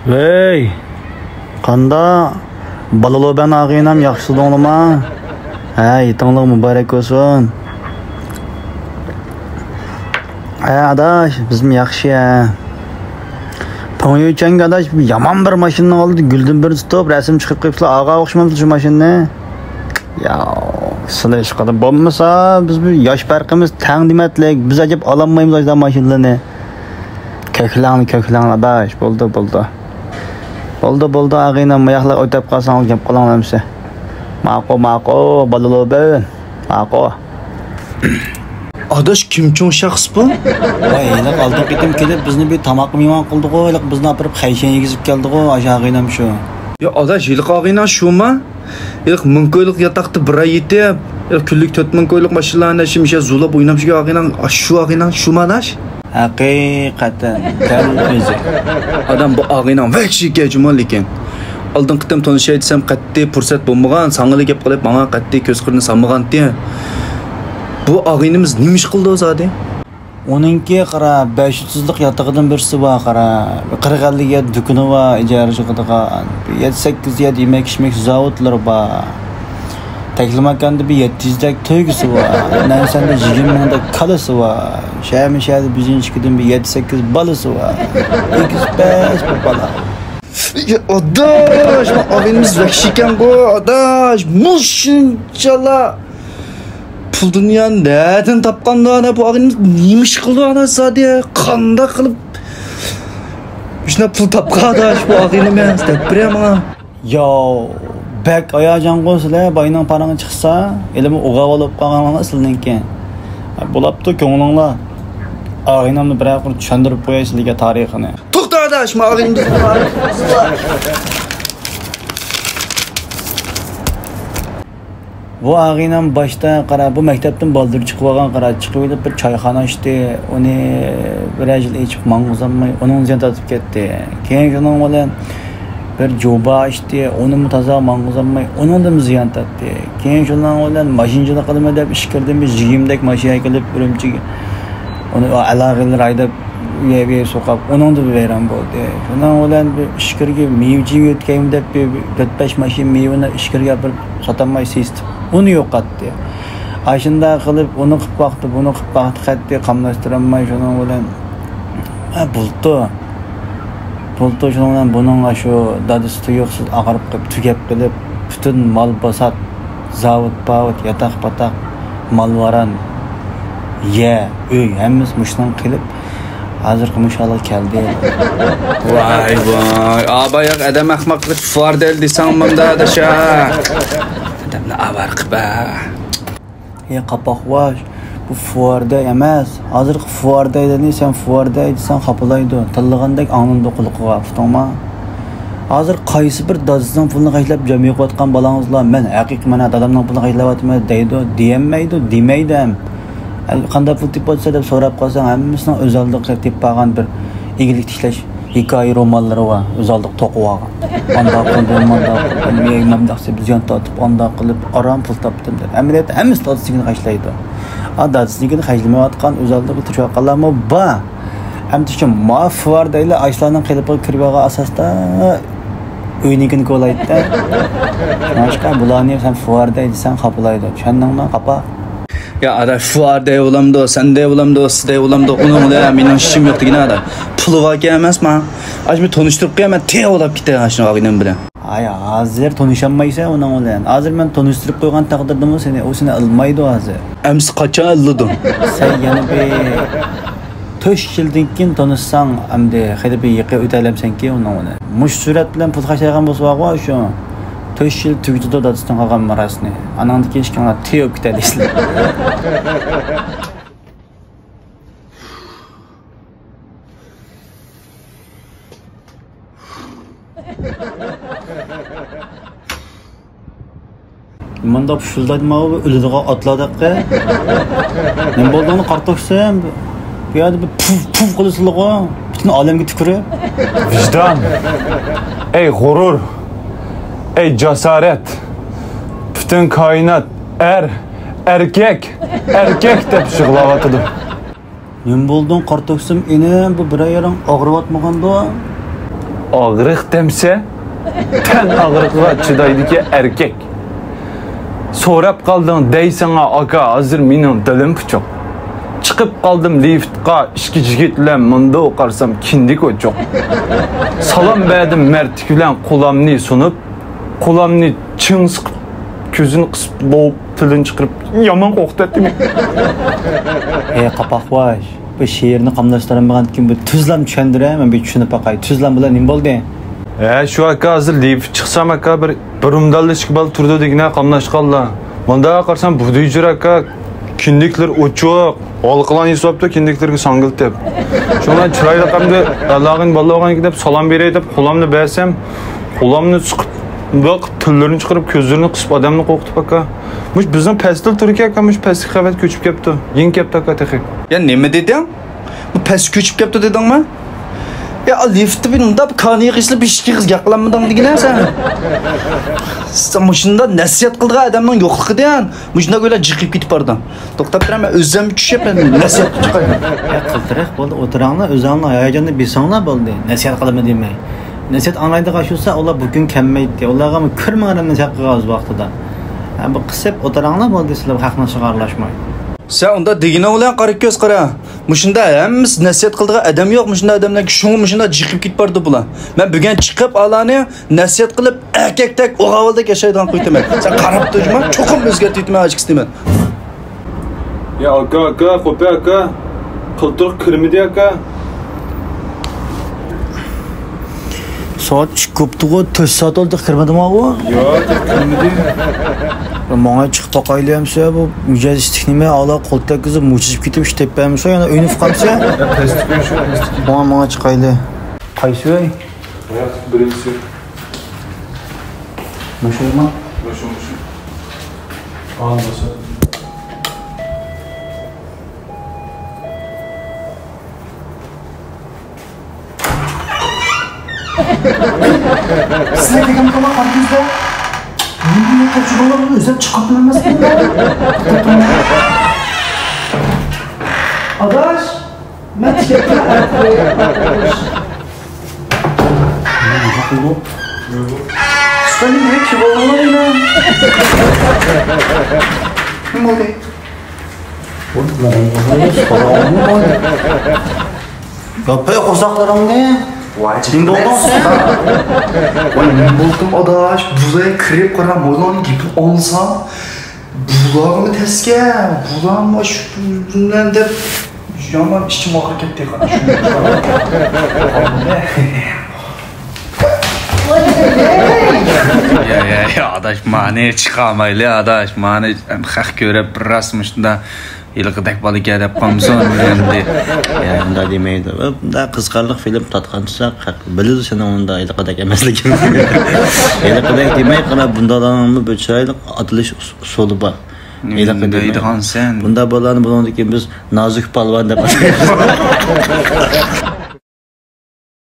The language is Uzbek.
Hey, qanda balalo ben ağaynam yaxşıdыңlama? Hey, tыңlıq mübarek olsun. Adaş, bizim yaxşı ya. To'y uchun adaş yaman bir mashina oldi, guldan bir stop rasm chiqib qo'yibsizlar. Ağa o'xshamamsiz shu mashinani? Ya, sizlar ish qilib bo'lmasa, biz bir yosh farqimiz tang dematlik. Biz ajab ololmaymiz o'sha mashinani. Ko'klang adaş, bo'ldi. Bo'ldi, ağaynam mayaqlar o'tib qolsangiz gap qilolmaysiz. Ma'qul, balalo ben. Ma'qul. Adaş kimchon shaxs bu? Voy, iliq oldin ketim kelib bizni bir tamoq mehmon qildi-ku, iliq bizni olib qayshan yegizib keldi-ku, o'shag'inam shu. Ya adaş iliq og'aynan shumi? Iliq 1000 ko'yliq yataqda bir ay yetib, iliq kunlik 4000 ko'yliq mashinlarni shimsha zulab o'ynamchiga og'aynan, shu og'aynan shumi adaş? Haqiqatan kal o'zi. Adam bu og'aynan vahshiyga jumon lekin. Oldin qitim tanishay desam qat'iy fursat bo'lmagan, sang'ili gap qilib, menga qat'iy ko'z qirni solmagan diye. Bu ağaynimiz nima ish qildi o'zi? Onunki qara 500'lik yatağıdan birisi var qara. 40-50 yer dükkanı var, ijarıcı qilgan. 7-8 yer yemek-içmek zavodlar var. Teklimakanda bir 700'lik to'ygisi var. Nansanda 20 minglik kalası var. Şəhər bizinçkidən bir 7-8 balası var. 2-5 bir bala. Ya adaş, ağaynimiz vahşiyken bu adaş, mushunchalar pul dunyoning nereden tapqanda ana bu ağaynimiz nima ish qildi ana sadiya qanda qilib shuna pul tapqan adaş bu ağaynimiz deb berama. Yo, bek ayajan qo'sizlar, bayning parang'i chiqsa, elimi o'g'ab olib qolganlar sizlarniki. Bo'libdi, ko'nglinglar. Ağaynamni bir aqir tushuntirib qo'yay sizlarga tarixini. To'xta adaş, ağaynimiz Bu ağaynam başta qara bu maktabdan baldır chiqib olgan qara chiqib bir choyxona ochdi. Uni bir yil ichib mang'uzamay, onun ziyon tatib ketdi. Keyin shuning bilan bir joba ochdi. Uni mutazo mang'uzamay, onun da ziyon tatdi. Keyin shuning bilan mashinchilik qilma deb ish kirdim. Biz jigimdek mashina kelib Urumchiga. Uni alag'illar haydab uyga so'qib, onun da vayron bo'ldi. Shuning bilan bir ish kirga mevji yetgan deb 4-5 mashina mevani ish kirga bir sotamay sistim. Onu yo'qotdi. Ashunda qilib, uni qilib vaqti, buni qilib vaqti qatdi qamlashtiramay shuning bilan bultu shuning bilan buning shu dadisi tuyuqsiz ag'irib qilib tugab qilib, butun mol bosat, zavod, yataq-pataq, malvaran, uy hammasi mushdan qilib hozir inshaalloh keldi. Vay, abayoq adam ahmoqlik fordel desang bunda adasha. Adamni avar qilba. Qapoq var. Bu fuarda emas. Hozir fuarda edini sen fuarda edsan xapalaydi. Tillagandek anında qulqiga tutma. Hozir qaysi bir dadasidan pulni qaytlab jam yo'qotgan balangizlar men haqiqiy mana dadamning pulni qaytlayotman deydi, demaydi ham. Qanday pul tip bo'lsa deb so'rab qolsang, hammasining o'zaldiq deb qolgan bir igilik tishlash hikoya romanlari va o'zaldiq to'qib olgan. Anda qildim, men daqsi ziyon tortib, anda qilib aram pul topdim deb. Amaliyotda hammasi dadasiga qaytlaydi. Dadasiga qaytlamayotgan o'zaldiq tushaqalarmi bor. Hamda shu mafvardaylar ashlarning qilib kirib olgan asosda uynikini qo'laydi. Boshqa bularni ham fuarda desan qapalaydi. Tushundingmi? Qapa. Ya ada fuarda olamdı, sende olamdı, sizde olamdı. Onun da benim işim yoktu yine ada. Pulu var gelmez mi? Acaba tanıştırıp gelmez, te olap gitti aşağı ağabeyim bile. Ay hazır tanışamaysa onun olan. Hazır ben tanıştırıp koygan takdirde mi seni? O seni almaydı hazır. Ems kaça alırdın? Sen yani bir 3 yıldan keyin tanışsan, hem de haydi bir yıkı ötelemsen ki onun olan. Muş surat bilen pul kaçırgan bolsa var şu. 3 yıl tügüdü de dadısından kalkan marasını. Anandaki hiç kana teyop giderlisin. Manda püşüldaydım abi, ölüdüğe atladık ki. Ne bulduğunu kartoksam, bir yerde bir puf kılısılık o. Bütün alemge tükürüp. Vicdan, ey gurur, ey cesaret, bütün kainat, erkek deb şıgılavatıdı. Ne buldun kartoksam, bu bir ayarın ağırıp atmağında. ağırlık demse, ten ağırlığa çıdaydaki erkek. Sorap kaldın deysana aka hazır minin dilim puçuk. Çıkıp kaldım liftqa işki jigitler mında okarsam kindik ocuk. Salam verdim mertikülen kulamni sunup, kulamni çın sıkıp, gözünü kısıp, boğup, tilini çıkırıp, yaman koktu ettim. Qapak var. Bu şiirini qamlaştıran kim bu tuzlam düşendire, men bir düşünüp bakay. Tuzlam bilan nim boldu? Şu aka hazır lift çıksam aka bir umdallı çıkıp al turdu digine qamlaşqalla. Manda akarsam bu düjür aka kindikler uçuk. Olqılan hesapta kindiklerge sangıl tep. Şuna çırayla qamdı Allah'ın ballağına gidip salam berey dep qulamni bersem, qulamni sıkıp bak tüllerini çıkarıp gözlerini kısıp adamını koktu aka. Muş bizden pestil Türkiye aka muş pestil xavat köçüp kepti. Yen kepti aka texi. Ya neme dedin? Bu pes köçüp kepti dedin mi? Ya lifti bin unda kaniye kıslı bir şiki kız yaklanmadan digine sen. Sen muşunda nasihat kıldığı adamın yokluğu diyen. Muşunda böyle çıkıp gidip oradan. Doktor bir ama özlem bir kişi yapayım. Nasihat çıkayım. Ya kıltıraq boldu, oturanlar özanlar hayacanı bilsanlar boldu. Nasihat qılma demey. Nasihat anlaydı qaşılsa olar bugün kemmeydi. Olarga mı kırmağına nasihat qılğaz vaqtida. Ha bu qısıp oturanlar boldu sizlar haqna çıgarlaşmay. Sen onda digine olan qarık göz qara. Muşunda hemimiz nasihat kıldığı adam yok. Muşunda adamlar ki şunu muşunda çıkıp gidip bardı bulan. Ben bugün çıkıp alanı nasihat kılıp erkek tek o havalıda yaşaydan koydum. Sen qarab durma, çokum özgertitme açık istemen. Ya aka, kope aka. Kıltır kırmidi aka. Saat 2 koptu, 4 saat oldu kırmadım abi. Yo, kırmidi. Bana çıkıp bakaylayamsa bu mücazistik nime ala koltak kızı mucizip gidip işte tepemse yani önü fıkamsa. Ya pestik ben şu pestik. Bana çıkaylı. Kaysı öy? Hayat birincisi. Nasıl olma? Başım. Almasın. Size dedim kama kartınızda. Niye kaçırıyorlar? Özlem çıkartmamaz mı? Adaş, ben çektim. Ne oldu? Sen ne ki vallahi ya? Ne oldu? Yapay kozaklarım ne? Vacibim buldum sen. Vay ne buldum adaş. Bulaya kirip qara moylan gibi olsam. Bulağımı teske. Bulağımı şu bundan dep. Yaman içim ağrı ketdi qara. Ya adaş mane çıkamaylı adaş mane hak görüp rasmışında yılgıdak balık edip komson endi. Ya unda demeydi. Bunda kızkarlık film tatkansa biliriz sen onda yılgıdak emesligimiz. Yılgıdak demey qana bunda da böçaylık atılış usulü var. Yılgıdak sen. Bunda balanı bulunduk ki biz nazik palvan dep atıyoruz.